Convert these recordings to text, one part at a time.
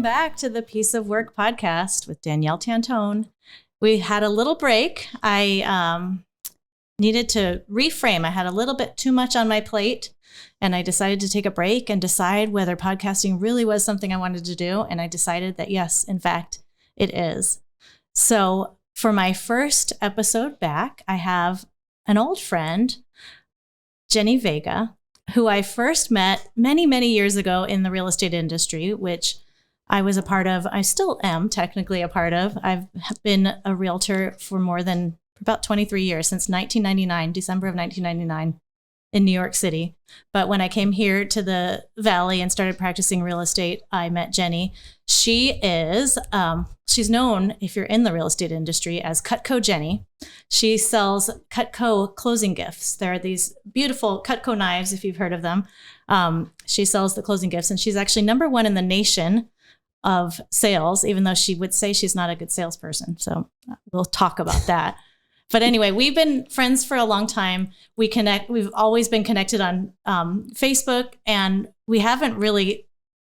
Welcome back to the Piece of Work podcast with Danielle Tantone. We had a little break. I needed to reframe. I had a little bit too much on my plate, and I decided to take a break and decide whether podcasting really was something I wanted to do. And I decided that yes, in fact, it is. So for my first episode back, I have an old friend, Jenni Vega, who I first met many, many years ago in the real estate industry, which I was a part of. I still am technically a part of. I've been a realtor for more than about 23 years, since 1999, December of 1999 in New York City. But when I came here to the Valley and started practicing real estate, I met Jenni. She is, she's known, if you're in the real estate industry, as Cutco Jenni. She sells Cutco Closing Gifts. There are these beautiful Cutco knives, if you've heard of them. She sells the closing gifts, and she's actually number one in the nation of sales, even though she would say she's not a good salesperson. So we'll talk about that. But anyway, we've been friends for a long time. We've always been connected on Facebook, and we haven't really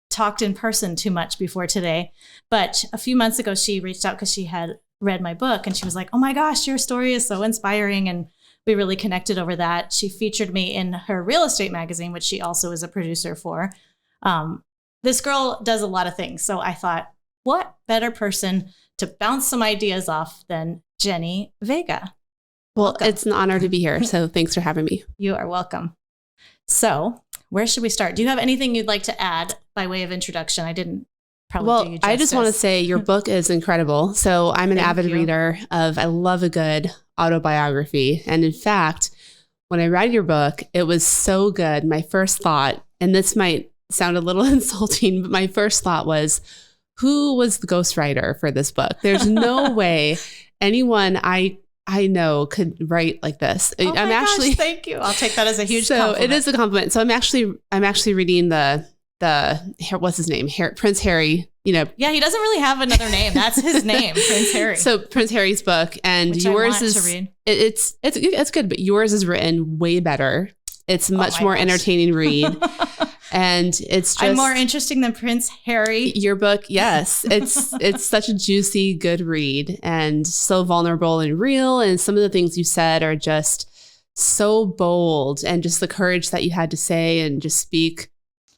talked in person too much before today. But a few months ago, she reached out because she had read my book, and she was like, "Oh my gosh, your story is so inspiring." And we really connected over that. She featured me in her real estate magazine, which she also is a producer for. This girl does a lot of things. So I thought, what better person to bounce some ideas off than Jenni Vega. Well, Welcome. It's an honor to be here. So thanks for having me. You are welcome. So where should we start? Do you have anything you'd like to add by way of introduction? I didn't probably do you justice. I just want to say your book is incredible. So I'm an avid reader I love a good autobiography. And in fact, when I read your book, it was so good. My first thought, and this might sound a little insulting, but my first thought was, who was the ghostwriter for this book? There's no way anyone I know could write like this. Oh my gosh, thank you. I'll take that as a huge compliment. It is a compliment. So I'm actually reading the what's his name? Prince Harry, Yeah, he doesn't really have another name. That's his name, Prince Harry. So Prince Harry's book, and which yours I want to read. It's good, but yours is written way better. It's much more entertaining read. And it's just, I'm more interesting than Prince Harry. Your book, yes. It's such a juicy, good read, and so vulnerable and real. And some of the things you said are just so bold, and just the courage that you had to say and just speak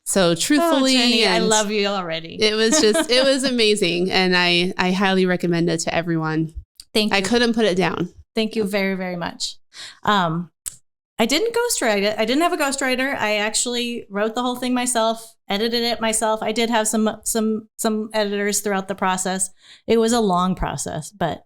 so truthfully. Oh, Jenni, and I love you already. It was amazing. And I highly recommend it to everyone. Thank you. I couldn't put it down. Thank you very, very much. I didn't ghostwrite it. I didn't have a ghostwriter. I actually wrote the whole thing myself, edited it myself. I did have some editors throughout the process. It was a long process, but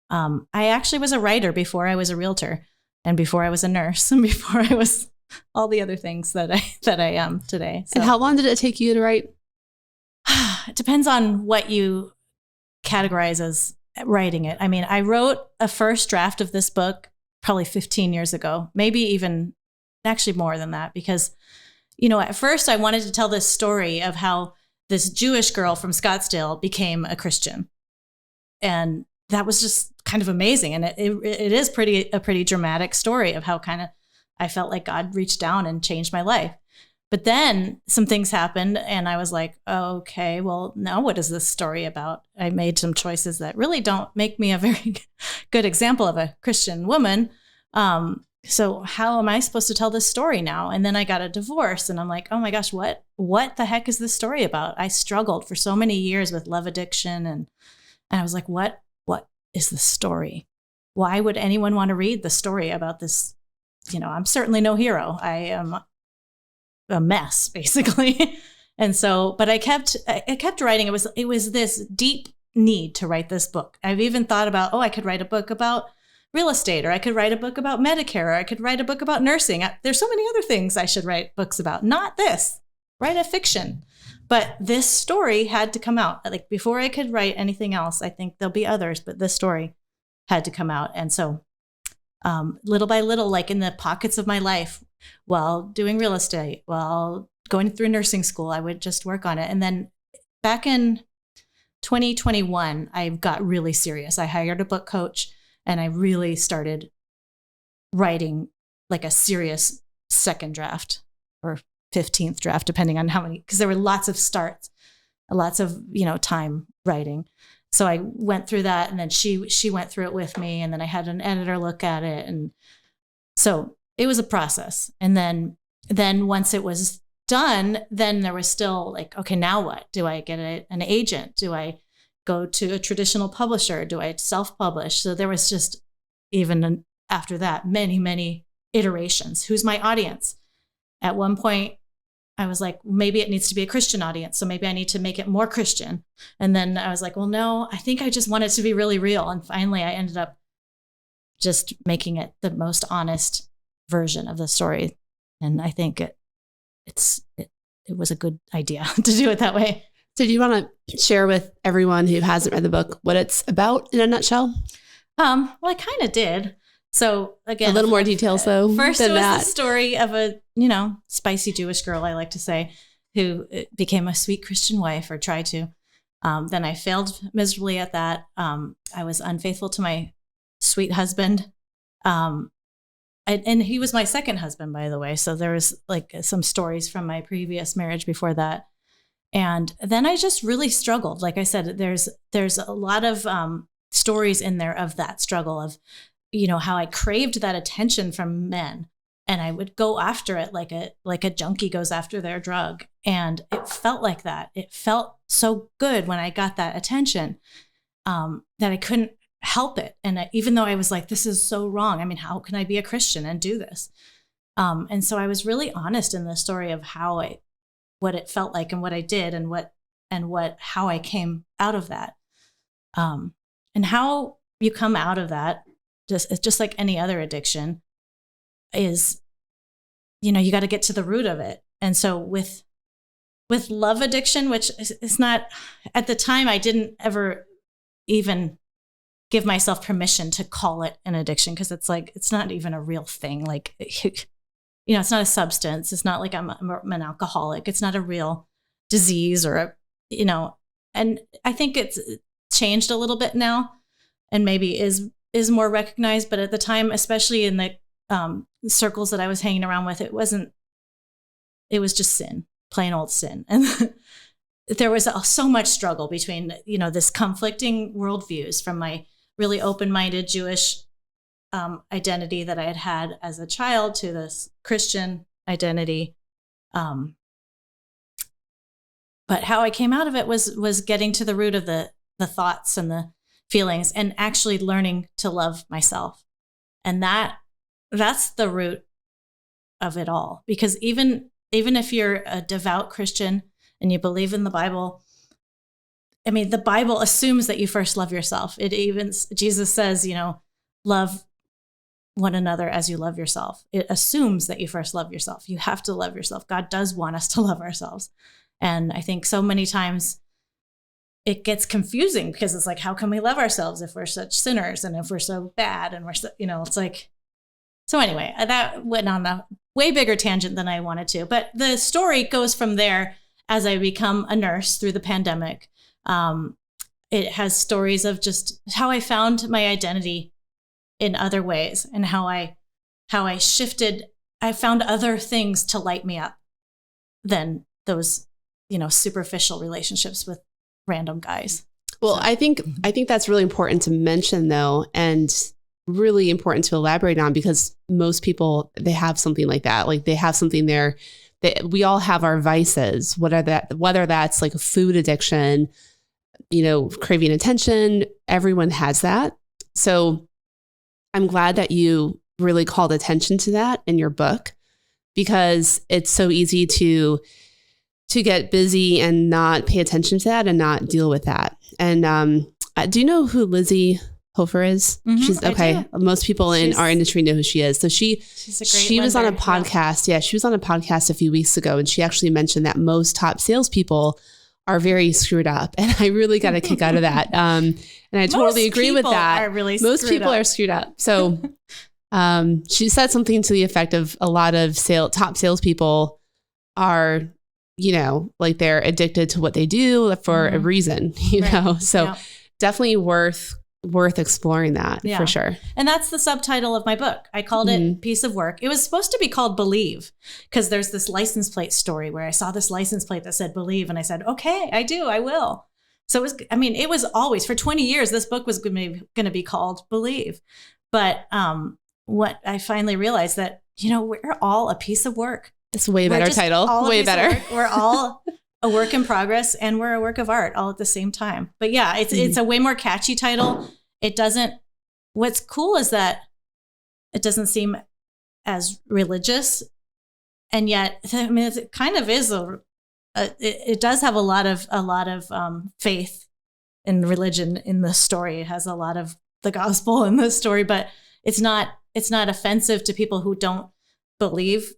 I actually was a writer before I was a realtor, and before I was a nurse, and before I was all the other things that I am today. So, and how long did it take you to write? It depends on what you categorize as writing it. I mean, I wrote a first draft of this book probably 15 years ago, maybe even actually more than that, because, at first I wanted to tell this story of how this Jewish girl from Scottsdale became a Christian. And that was just kind of amazing. And it is a pretty dramatic story of how kind of I felt like God reached down and changed my life. But then some things happened, and I was like, okay, well, now what is this story about? I made some choices that really don't make me a very good example of a Christian woman. So how am I supposed to tell this story now? And then I got a divorce, and I'm like, oh my gosh, what the heck is this story about? I struggled for so many years with love addiction, and I was like, what is the story? Why would anyone want to read the story about this? I'm certainly no hero. I am a mess, basically. And so, but I kept writing. It was this deep need to write this book. I've even thought about, I could write a book about real estate, or I could write a book about Medicare, or I could write a book about nursing. There's so many other things I should write books about. Not this. Write a fiction. But this story had to come out. Like, before I could write anything else, I think there'll be others, but this story had to come out. And so little by little, like in the pockets of my life, while doing real estate, while going through nursing school, I would just work on it. And then back in 2021, I got really serious. I hired a book coach, and I really started writing like a serious second draft or 15th draft, depending on how many, because there were lots of starts. lots of, time writing. So I went through that, and then she went through it with me, and then I had an editor look at it. And so it was a process. And then once it was done, then there was still like, okay, now what? Do I get an agent? Do I go to a traditional publisher? Do I self-publish? So there was just, even after that, many, many iterations. Who's my audience? At one point, I was like, maybe it needs to be a Christian audience. So maybe I need to make it more Christian. And then I was like, well, no, I think I just want it to be really real. And finally, I ended up just making it the most honest version of the story. And I think it was a good idea to do it that way. So do you want to share with everyone who hasn't read the book what it's about in a nutshell? Well, I kind of did. So again, a little more details though. First, it was the story of a, spicy Jewish girl, I like to say, who became a sweet Christian wife, or tried to. Then I failed miserably at that. I was unfaithful to my sweet husband. And he was my second husband, by the way. So there was like some stories from my previous marriage before that. And then I just really struggled. Like I said, there's a lot of stories in there of that struggle of, how I craved that attention from men, and I would go after it like a junkie goes after their drug. And it felt like that. It felt so good when I got that attention, that I couldn't help it. And even though I was like, this is so wrong. I mean, how can I be a Christian and do this? And so I was really honest in the story of what it felt like and what I did and how I came out of that. And how you come out of that, just like any other addiction, is, you got to get to the root of it. And so with love addiction, which is not, at the time, I didn't ever even give myself permission to call it an addiction, because it's like, it's not even a real thing. Like, it's not a substance. It's not like I'm an alcoholic. It's not a real disease or and I think it's changed a little bit now, and maybe is more recognized. But at the time, especially in the circles that I was hanging around with, it was just sin, plain old sin. And there was so much struggle between, this conflicting worldviews from my really open-minded Jewish identity that I had as a child to this Christian identity. But how I came out of it was getting to the root of the thoughts and the feelings, and actually learning to love myself. And that's the root of it all. Because even if you're a devout Christian and you believe in the Bible, I mean, the Bible assumes that you first love yourself. Jesus says, love one another as you love yourself. It assumes that you first love yourself. You have to love yourself. God does want us to love ourselves. And I think so many times it gets confusing, because it's like, how can we love ourselves if we're such sinners and if we're so bad and we're so, it's like, so anyway, that went on a way bigger tangent than I wanted to. But the story goes from there as I become a nurse through the pandemic. It has stories of just how I found my identity in other ways, and how I shifted. I found other things to light me up than those, superficial relationships with random guys. Well, so. I think that's really important to mention though, and really important to elaborate on, because most people, they have something like that. Like, they have something there that we all have our vices, whether that's like a food addiction, craving attention. Everyone has that. So I'm glad that you really called attention to that in your book, because it's so easy to get busy and not pay attention to that and not deal with that. And do you know who Lizzie Hofer is? Mm-hmm, she's okay. Most people in our industry know who she is. So she was on a podcast. Yeah, she was on a podcast a few weeks ago, and she actually mentioned that most top salespeople are very screwed up. And I really got a kick out of that. And I totally agree with that. Most people are screwed up. So she said something to the effect of a lot of top salespeople are, like they're addicted to what they do for a reason, so definitely worth worth exploring that for sure. And that's the subtitle of my book. I called it Piece of Work. It was supposed to be called Believe, because there's this license plate story where I saw this license plate that said Believe, and I said, okay, I will. So it was always, for 20 years, this book was going to be called Believe. But what I finally realized that, we're all a piece of work. It's way better title. Way better. We're all a work in progress, and we're a work of art all at the same time. But yeah, it's a way more catchy title. What's cool is that it doesn't seem as religious, and yet, it kind of is it does have a lot of faith and religion in the story. It has a lot of the gospel in the story, but it's not offensive to people who don't believe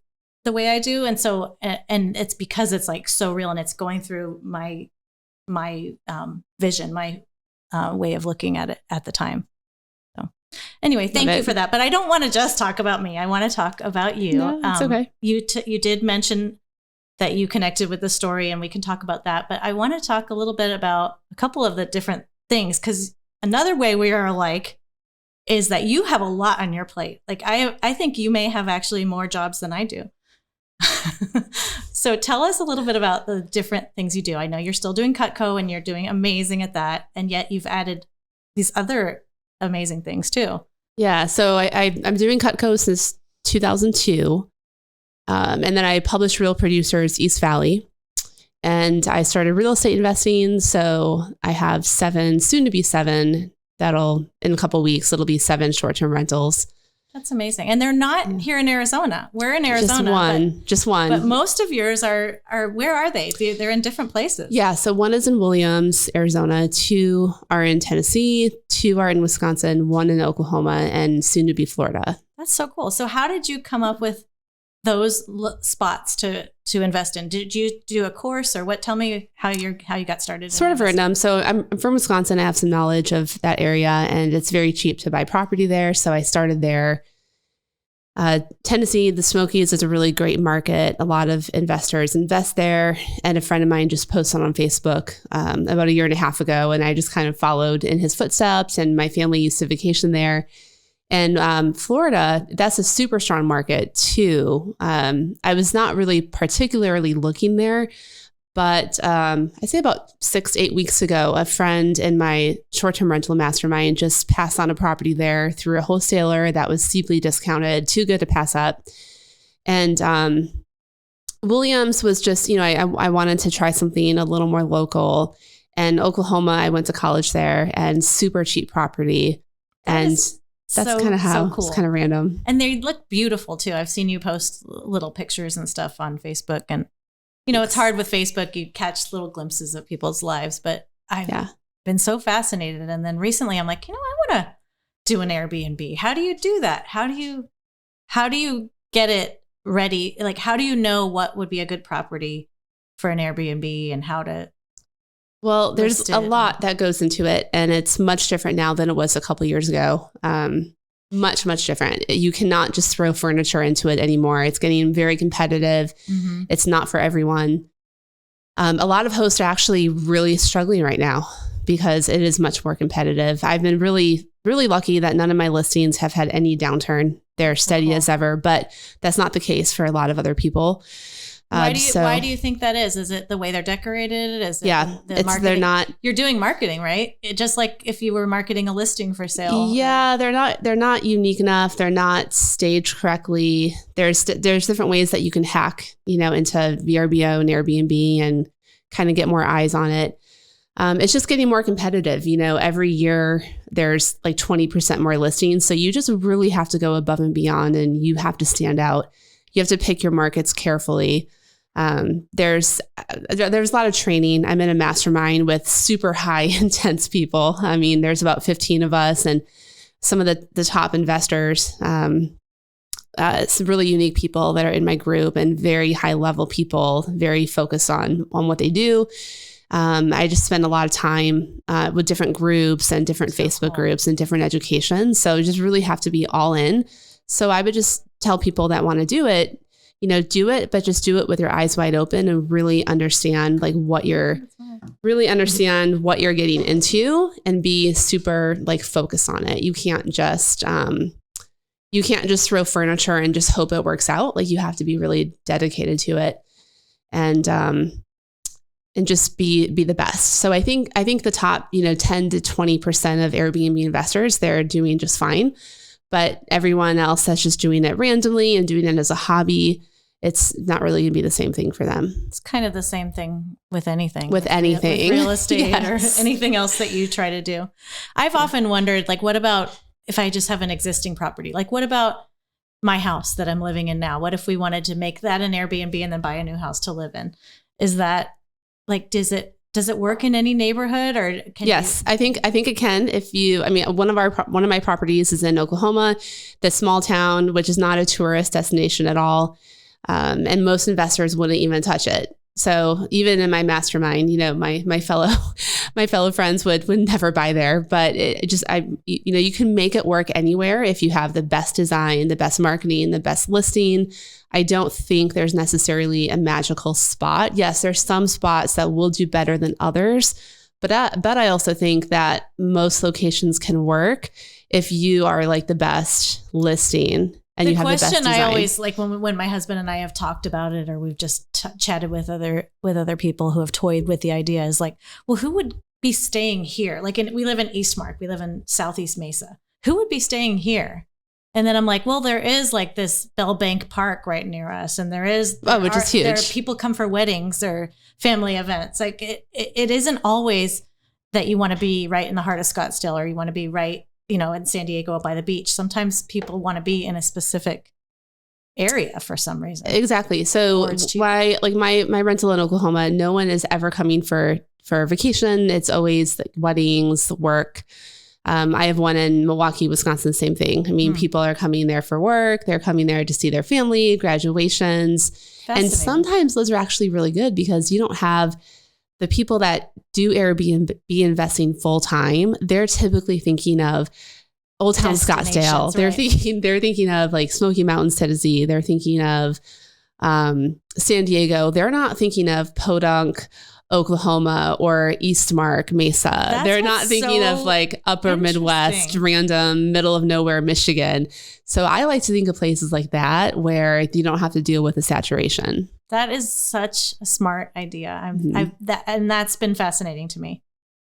the way I do. And so, and it's because it's like so real, and it's going through my vision, my way of looking at it at the time. So anyway, thank you for that. But I don't want to just talk about me. I want to talk about you. No, it's okay. You did mention that you connected with the story, and we can talk about that. But I want to talk a little bit about a couple of the different things, because another way we are alike is that you have a lot on your plate. Like I think you may have actually more jobs than I do. So tell us a little bit about the different things you do. I know you're still doing Cutco, and you're doing amazing at that. And yet you've added these other amazing things too. Yeah. So I'm doing Cutco since 2002. And then I published Real Producers East Valley, and I started real estate investing. So I have 7, soon to be 7, in a couple of weeks, it'll be 7 short-term rentals. That's amazing. And they're not here in Arizona. We're in Arizona. Just one. But most of yours are where are they? They're in different places. Yeah. So one is in Williams, Arizona. 2 are in Tennessee. 2 are in Wisconsin. 1 in Oklahoma, and soon to be Florida. That's so cool. So how did you come up with those spots to invest in? Did you do a course, or what? Tell me how you got started. Sort of random. So I'm from Wisconsin. I have some knowledge of that area, and it's very cheap to buy property there. So I started there. Tennessee, the Smokies is a really great market. A lot of investors invest there. And a friend of mine just posted on Facebook about a year and a half ago, and I just kind of followed in his footsteps, and my family used to vacation there. And Florida, that's a super strong market too. I was not really particularly looking there, but I'd say about 6 to 8 weeks ago, a friend in my short-term rental mastermind just passed on a property there through a wholesaler that was steeply discounted, too good to pass up. And Williams was just, I wanted to try something a little more local. And Oklahoma, I went to college there, and super cheap property. That's kind of how cool. It's kind of random. And they look beautiful too. I've seen you post little pictures and stuff on Facebook, and it's hard with Facebook. You catch little glimpses of people's lives, but I've been so fascinated. And then recently I'm like, I want to do an Airbnb. How do you do that? How do you get it ready? Like, how do you know what would be a good property for an Airbnb, and how to? Well, there's a lot that goes into it, and it's much different now than it was a couple of years ago. Much, much different. You cannot just throw furniture into it anymore. It's getting very competitive. Mm-hmm. It's not for everyone. A lot of hosts are actually really struggling right now because it is much more competitive. I've been really, really lucky that none of my listings have had any downturn. They're steady as ever, but that's not the case for a lot of other people. Why do you think that is? Is it the way they're decorated? Is it the marketing? They're not. You're doing marketing, right? Just like if you were marketing a listing for sale. Yeah, they're not unique enough. They're not staged correctly. There's different ways that you can hack, into VRBO and Airbnb and kind of get more eyes on it. It's just getting more competitive. Every year there's like 20% more listings. So you just really have to go above and beyond, and you have to stand out. You have to pick your markets carefully. There's a lot of training. I'm in a mastermind with super high intense people. I mean, there's about 15 of us, and some of the top investors, some really unique people that are in my group, and very high level people, very focused on what they do. I just spend a lot of time with different groups and different Facebook groups and different educations. So you just really have to be all in. So I would just tell people that want to do it, do it, but just do it with your eyes wide open and really understand what you're getting into and be super focused on it. You can't just throw furniture and just hope it works out. You have to be really dedicated to it and just be the best. So I think the top, 10 to 20% of Airbnb investors, they're doing just fine. But everyone else that's just doing it randomly and doing it as a hobby, it's not really going to be the same thing for them. It's kind of the same thing with anything. With real estate or anything else that you try to do. I've often wondered, what about if I just have an existing property? What about my house that I'm living in now? What if we wanted to make that an Airbnb and then buy a new house to live in? Is that does it work in any neighborhood or can Yes, I think it can. One of my properties is in Oklahoma, the small town, which is not a tourist destination at all. And most investors wouldn't even touch it. So even in my mastermind, my fellow friends would never buy there, but you can make it work anywhere if you have the best design, the best marketing, the best listing. I don't think there's necessarily a magical spot. Yes, there's some spots that will do better than others, but I also think that most locations can work if you are the best listing. And the you have the best question design. I always when my husband and I have talked about it, or we've just chatted with other people who have toyed with the idea, is well, who would be staying here? We live in Eastmark, we live in Southeast Mesa. Who would be staying here? And then I'm well, there is this Bell Bank Park right near us, and which is huge. There are people come for weddings or family events. It isn't always that you want to be right in the heart of Scottsdale, or you want to be right in San Diego by the beach. Sometimes people want to be in a specific area for some reason. Exactly. So why, my rental in Oklahoma, no one is ever coming for vacation. It's always weddings, work. I have one in Milwaukee, Wisconsin, same thing. People are coming there for work. They're coming there to see their family, graduations. And sometimes those are actually really good because you don't have the people that do Airbnb investing full time. They're typically thinking of Old Town Scottsdale. They're thinking of Smoky Mountains, Tennessee. They're thinking of San Diego. They're not thinking of Podunk, Oklahoma, or Eastmark, Mesa. They're not thinking of upper Midwest, random middle of nowhere, Michigan. So I like to think of places like that where you don't have to deal with the saturation. That is such a smart idea. And that's been fascinating to me.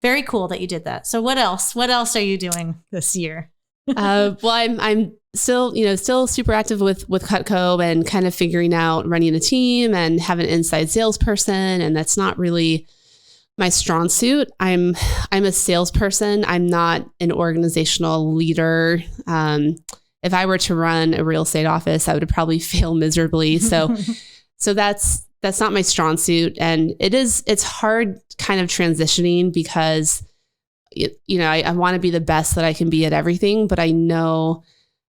Very cool that you did that. So what else? What else are you doing this year? Well, I'm still super active with Cutco and kind of figuring out running a team and have an inside salesperson. And that's not really my strong suit. I'm a salesperson. I'm not an organizational leader. If I were to run a real estate office, I would probably fail miserably. So that's not my strong suit. And it's hard kind of transitioning because, I want to be the best that I can be at everything, but I know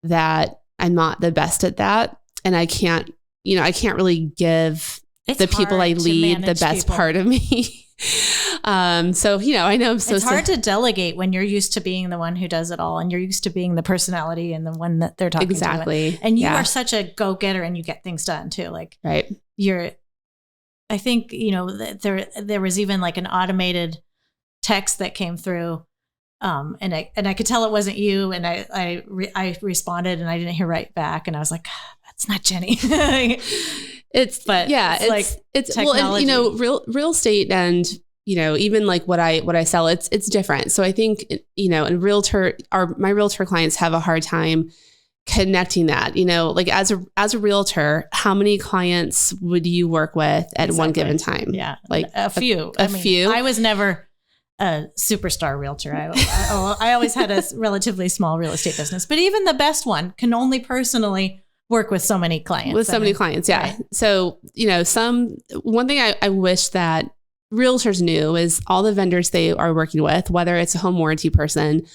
that I'm not the best at that. And I can't really give the people I lead the best part of me. I know it's hard to delegate when you're used to being the one who does it all and you're used to being the personality and the one that they're talking to. And you are such a go-getter and you get things done too. Right. I think, there was even an automated text that came through. And I could tell it wasn't you. And I responded and I didn't hear right back. And I was like, that's not Jenni. It's technology. Well, real estate and, even what I sell, it's different. So I think, in my realtor clients have a hard time connecting that, as a realtor, how many clients would you work with at one given time? Yeah. A few. I was never a superstar realtor. I always had a relatively small real estate business, but even the best one can only personally work with so many clients. Yeah. Right. So, one thing I wish that realtors knew is all the vendors they are working with, whether it's a home warranty person,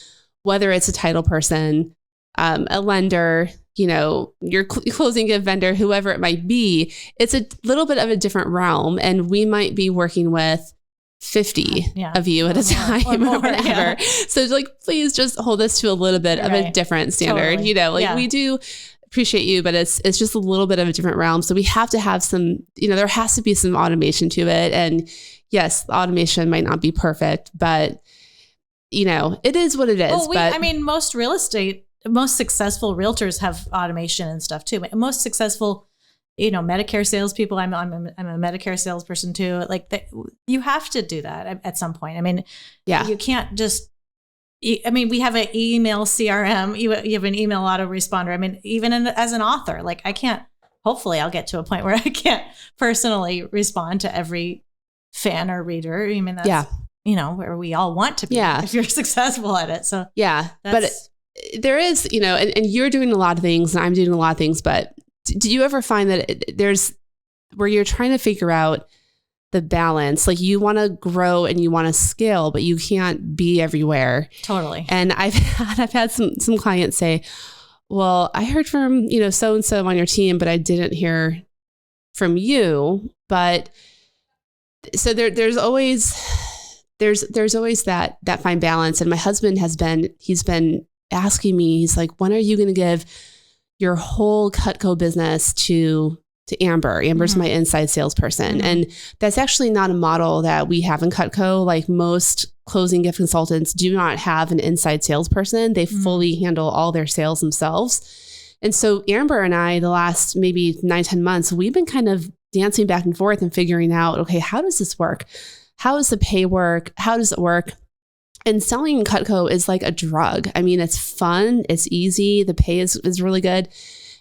whether it's a title person, a lender, your closing gift vendor, whoever it might be, it's a little bit of a different realm. And we might be working with 50 of you at a time or whatever. Yeah. So please just hold us to a little bit of a different standard. Totally. We do appreciate you, but it's just a little bit of a different realm. So we have to have some, there has to be some automation to it. And yes, the automation might not be perfect, but it is what it is. Well, most successful realtors have automation and stuff too. Most successful, Medicare salespeople. I'm a Medicare salesperson too. You have to do that at some point. I mean, you can't just. We have an email CRM. You have an email autoresponder. I mean, even as an author, I can't. Hopefully, I'll get to a point where I can't personally respond to every fan or reader. I mean, that's where we all want to be if you're successful at it. So but there is, and you're doing a lot of things, and I'm doing a lot of things. But do you ever find that there's where you're trying to figure out the balance, you want to grow and you want to scale, but you can't be everywhere. Totally. And I've had some clients say, well, I heard from, so-and-so on your team, but I didn't hear from you. But so there's always that fine balance. And my husband he's been asking me, he's like, when are you going to give your whole Cutco business to Amber? Amber's my inside salesperson. And that's actually not a model that we have in Cutco. Most closing gift consultants do not have an inside salesperson. They fully handle all their sales themselves. And so Amber and I, the last maybe 9-10 months, we've been kind of dancing back and forth and figuring out, okay, how does this work? How does the pay work? How does it work? And selling Cutco is like a drug. I mean, it's fun. It's easy. The pay is really good.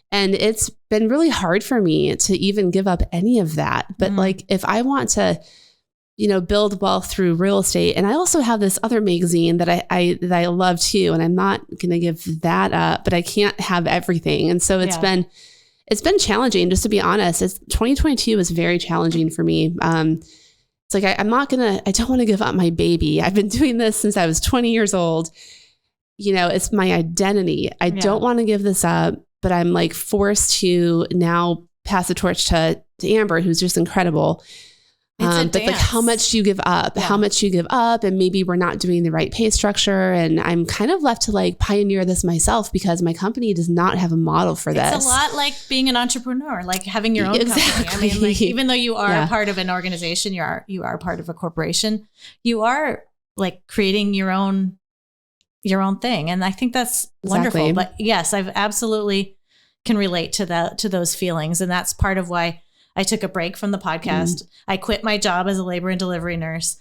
And it's been really hard for me to even give up any of that. But if I want to, build wealth through real estate, and I also have this other magazine that I love too, and I'm not going to give that up, but I can't have everything. And so it's been challenging, just to be honest. 2022 was very challenging for me. It's I don't want to give up my baby. I've been doing this since I was 20 years old. It's my identity. I don't want to give this up, but I'm forced to now pass the torch to Amber, who's just incredible. But how much do you give up? Yeah. How much do you give up? And maybe we're not doing the right pay structure. And I'm kind of left to pioneer this myself because my company does not have a model for this. It's a lot like being an entrepreneur, like having your own company. I mean, even though you are a part of an organization, you are part of a corporation, you are creating your own thing. And I think that's wonderful. But yes, I've absolutely can relate to those feelings. And that's part of why I took a break from the podcast. I quit my job as a labor and delivery nurse.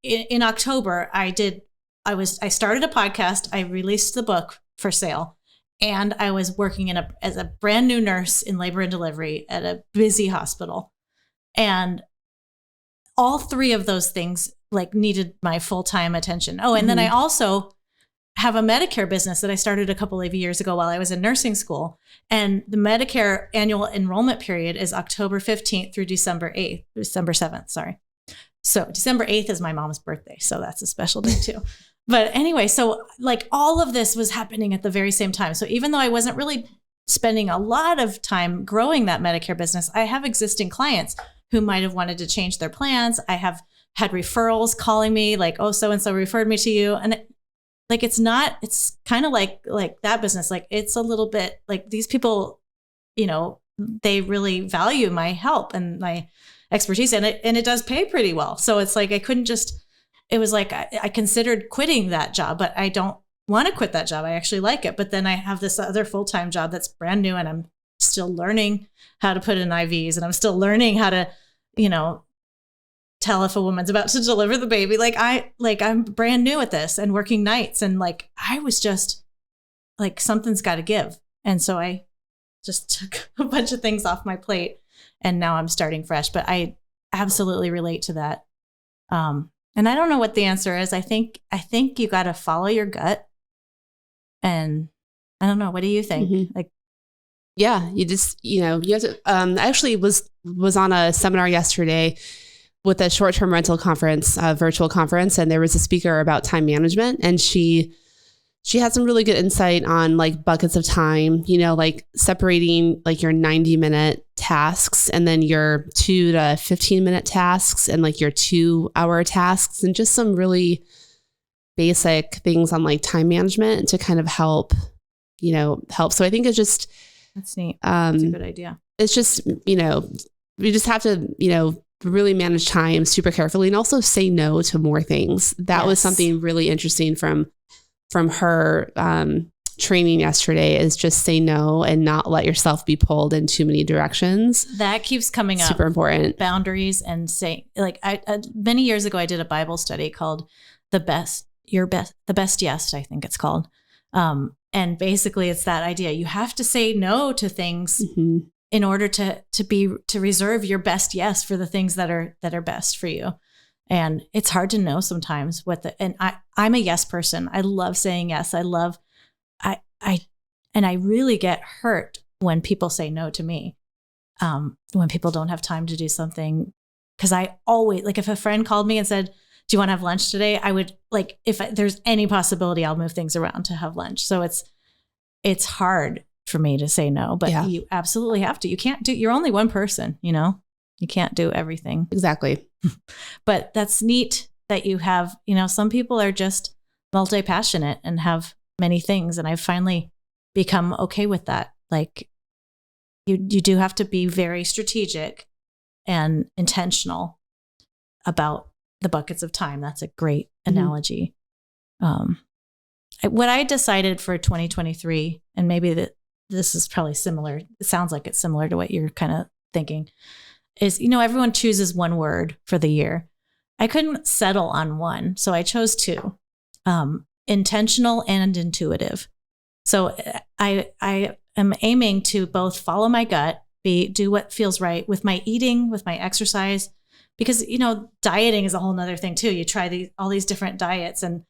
In October, I started a podcast. I released the book for sale, and I was working as a brand new nurse in labor and delivery at a busy hospital. And all three of those things needed my full-time attention. Oh, and then I also have a Medicare business that I started a couple of years ago while I was in nursing school. And the Medicare annual enrollment period is October 15th through December 7th, sorry. So December 8th is my mom's birthday. So that's a special day too. But anyway, so all of this was happening at the very same time. So even though I wasn't really spending a lot of time growing that Medicare business, I have existing clients who might have wanted to change their plans. I have had referrals calling me oh, so-and-so referred me to you. And it's kind of like that business. It's a little bit these people, they really value my help and my expertise, and it does pay pretty well. So it's I couldn't just, it was I considered quitting that job, but I don't want to quit that job. I actually like it. But then I have this other full-time job that's brand new, and I'm still learning how to put in IVs, and I'm still learning how to, tell if a woman's about to deliver the baby. I'm brand new at this and working nights. And I was just something's got to give. And so I just took a bunch of things off my plate, and now I'm starting fresh, but I absolutely relate to that. And I don't know what the answer is. I think you got to follow your gut, and I don't know. What do you think? Yeah, you just, you have to, I actually was on a seminar yesterday with a short-term rental conference, a virtual conference, and there was a speaker about time management, and she had some really good insight on buckets of time, separating your 90-minute tasks and then your 2 to 15-minute tasks and your 2-hour tasks, and just some really basic things on time management to kind of help help. So I think it's just, that's neat. That's a good idea. It's just, we just have to, really manage time super carefully and also say no to more things. That was something really interesting from her, training yesterday, is just say no and not let yourself be pulled in too many directions. That keeps coming up. Super important. Boundaries and saying, like, I many years ago, I did a Bible study called The Best Yes, I think it's called. And basically it's that idea. You have to say no to things in order to reserve your best yes for the things that are best for you. And it's hard to know sometimes and I'm a yes person. I love saying yes. I really get hurt when people say no to me. When people don't have time to do something, because I always, like, if a friend called me and said, do you want to have lunch today? I would, like, if there's any possibility, I'll move things around to have lunch. So it's hard for me to say no, but you absolutely have to. You can't you're only one person, you can't do everything. Exactly. But that's neat that you have, some people are just multi-passionate and have many things. And I've finally become okay with that. Like, you do have to be very strategic and intentional about the buckets of time. That's a great analogy. What I decided for 2023, and maybe this is probably similar, it sounds like it's similar to what you're kind of thinking, is, everyone chooses one word for the year. I couldn't settle on one, so I chose two, intentional and intuitive. So I am aiming to both follow my gut, do what feels right with my eating, with my exercise, because, dieting is a whole nother thing too. You try all these different diets, and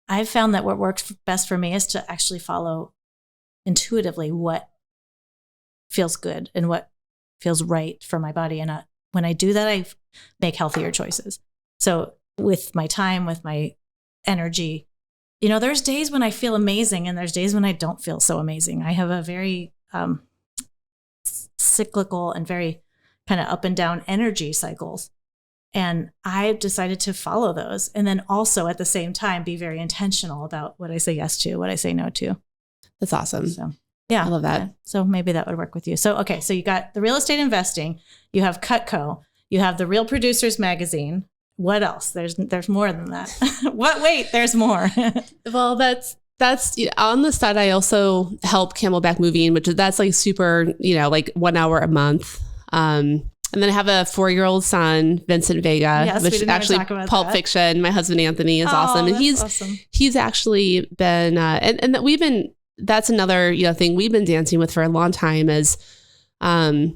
I've found that what works best for me is to actually follow intuitively what feels good and what feels right for my body. And when I do that, I make healthier choices. So with my time, with my energy, there's days when I feel amazing and there's days when I don't feel so amazing. I have a very cyclical and very kind of up and down energy cycles. And I've decided to follow those. And then also at the same time, be very intentional about what I say yes to, what I say no to. That's awesome. So, yeah. I love that. Okay. So maybe that would work with you. So, okay. So you got the real estate investing, you have Cutco, you have the Real Producers Magazine. What else? There's more than that. Wait, there's more. Well, that's on the side. I also help Camelback Moving, that's like super, like 1 hour a month. And then I have a 4-year-old son, Vincent Vega, which actually Pulp Fiction. My husband, Anthony, is awesome. And he's actually been, and that that's another, thing we've been dancing with for a long time is, Anthony,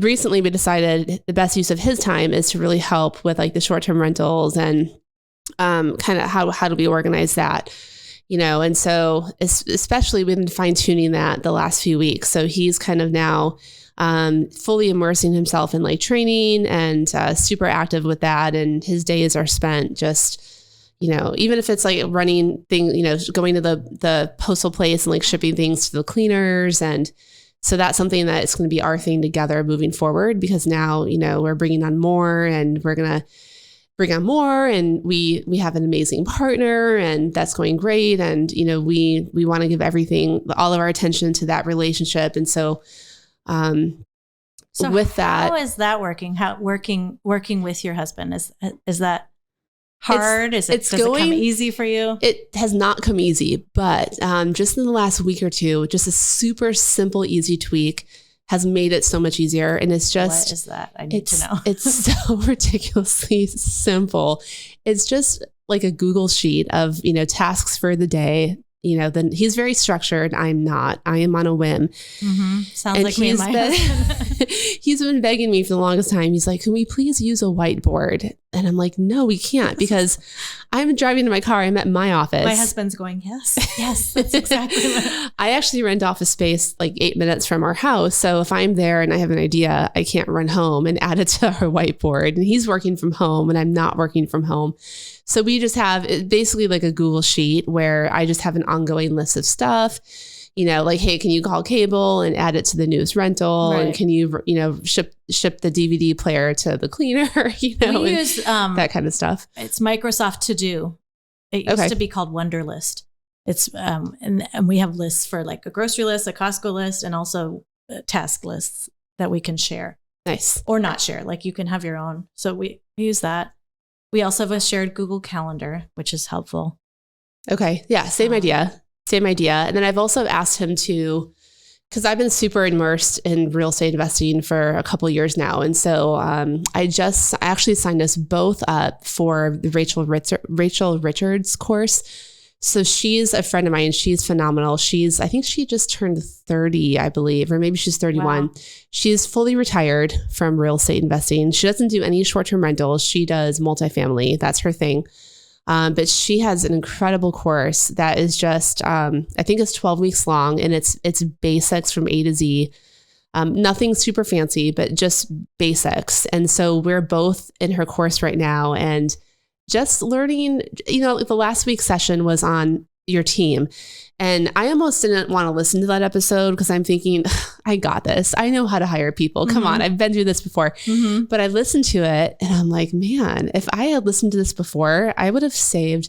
recently we decided the best use of his time is to really help with like the short-term rentals and, kind of how do we organize that? And so especially we've been fine tuning that the last few weeks. So he's kind of now fully immersing himself in like training and super active with that. And his days are spent just, even if it's like running things, going to the postal place and like shipping things to the cleaners. And so that's something that it's going to be our thing together moving forward, because now, we're bringing on more and we're going to bring on more, and we have an amazing partner, and that's going great. And, we want to give all of our attention to that relationship. And so, with that, how is that working? How working with your husband? Is that hard? Does it come easy for you? It has not come easy, but, just in the last week or two, just a super simple, easy tweak has made it so much easier. And it's just, what is that? I need to know. It's so ridiculously simple. It's just like a Google sheet of, tasks for the day. Then he's very structured. I'm not. I am on a whim. Mm-hmm. Sounds like me and my husband. He's been begging me for the longest time. He's like, can we please use a whiteboard? And I'm like, no, we can't, because I'm driving to my car. I'm at my office. My husband's going, yes, that's exactly what. I actually rent office space like 8 minutes from our house. So if I'm there and I have an idea, I can't run home and add it to our whiteboard. And he's working from home and I'm not working from home. So we just have basically like a Google sheet where I just have an ongoing list of stuff, like, hey, can you call cable and add it to the newest rental? Right. And can you, ship the DVD player to the cleaner, we use that kind of stuff. It's Microsoft To Do. It used to be called Wunderlist. It's and we have lists for like a grocery list, a Costco list, and also task lists that we can share. Nice. Or not share. Like you can have your own. So we use that. We also have a shared Google Calendar, which is helpful. Okay. Yeah. Same idea. And then I've also asked him to, because I've been super immersed in real estate investing for a couple of years now. And so I actually signed us both up for the Rachel Richards course. So she's a friend of mine. She's phenomenal. I think she just turned 30, I believe, or maybe she's 31. Wow. She's fully retired from real estate investing. She doesn't do any short-term rentals. She does multifamily. That's her thing. But she has an incredible course that is just, I think it's 12 weeks long, and it's basics from A to Z. Nothing super fancy, but just basics. And so we're both in her course right now, and just learning, the last week's session was on your team. And I almost didn't want to listen to that episode because I'm thinking, I got this. I know how to hire people. Come on. I've been through this before. But I listened to it and I'm like, man, if I had listened to this before, I would have saved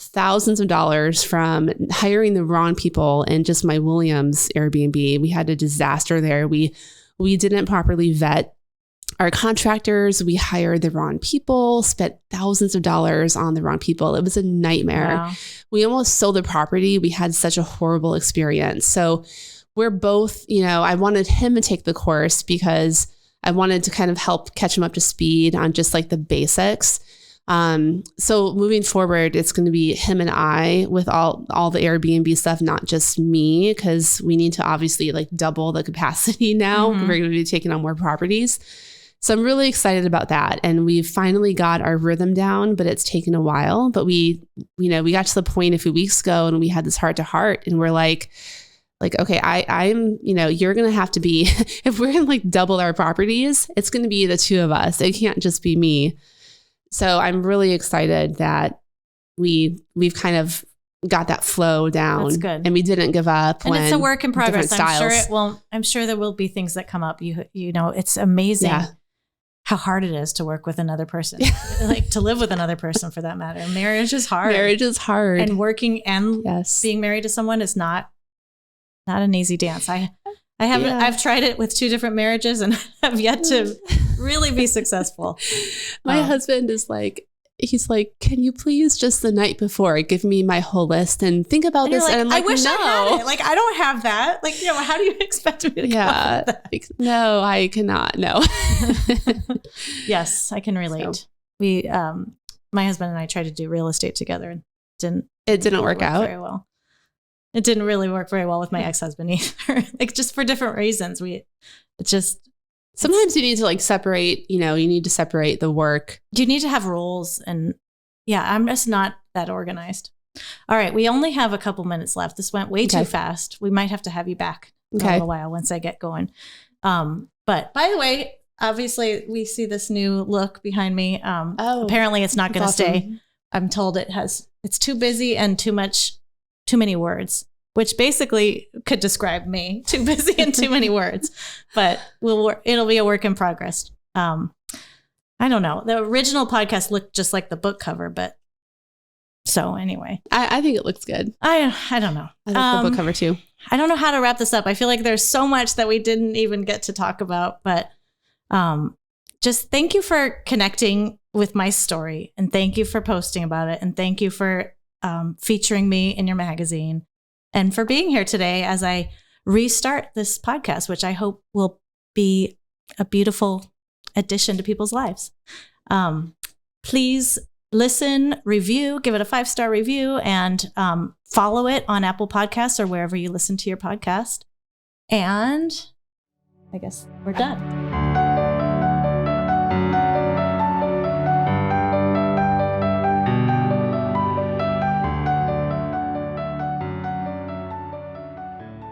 thousands of dollars from hiring the wrong people in just my Williams Airbnb. We had a disaster there. We didn't properly vet our contractors. We hired the wrong people, spent thousands of dollars on the wrong people. It was a nightmare. Wow. We almost sold the property. We had such a horrible experience. So we're both, I wanted him to take the course because I wanted to kind of help catch him up to speed on just like the basics. So moving forward, it's going to be him and I with all the Airbnb stuff, not just me, because we need to obviously like double the capacity now. We're going to be taking on more properties. So I'm really excited about that. And we've finally got our rhythm down, but it's taken a while. But we got to the point a few weeks ago and we had this heart to heart and we're like, okay, I'm, you're going to have to be, if we're going to like double our properties, it's going to be the two of us. It can't just be me. So I'm really excited that we've kind of got that flow down. That's good. And we didn't give up. And it's a work in progress. I'm sure there will be things that come up. It's amazing how hard it is to work with another person, like to live with another person for that matter. Marriage is hard. And working and being married to someone is not an easy dance. I've tried it with 2 different marriages and have yet to really be successful. My husband is like, he's like, can you please just the night before give me my whole list and think about this? Like, and I'm like, I wish I had it. Like, I don't have that. Like, how do you expect me to come up with that? No, I cannot. No. Yes, I can relate. So. We, my husband and I tried to do real estate together and it didn't work out very well. It didn't really work very well with my ex-husband either. Like just for different reasons. Sometimes you need to like separate, you need to separate the work. You need to have roles and I'm just not that organized. All right. We only have a couple minutes left. This went way too fast. We might have to have you back in a little while once I get going. But by the way, obviously we see this new look behind me. Apparently it's not going to stay. I'm told it's too busy and too many words, which basically could describe me. Too busy and too many words, but it'll be a work in progress. I don't know. The original podcast looked just like the book cover, but so anyway, I think it looks good. I don't know. I like the book cover too. I don't know how to wrap this up. I feel like there's so much that we didn't even get to talk about, but just thank you for connecting with my story and thank you for posting about it. And thank you for featuring me in your magazine and for being here today as I restart this podcast, which I hope will be a beautiful addition to people's lives. Please listen, review, give it a 5-star review, and follow it on Apple Podcasts or wherever you listen to your podcast. And I guess we're done.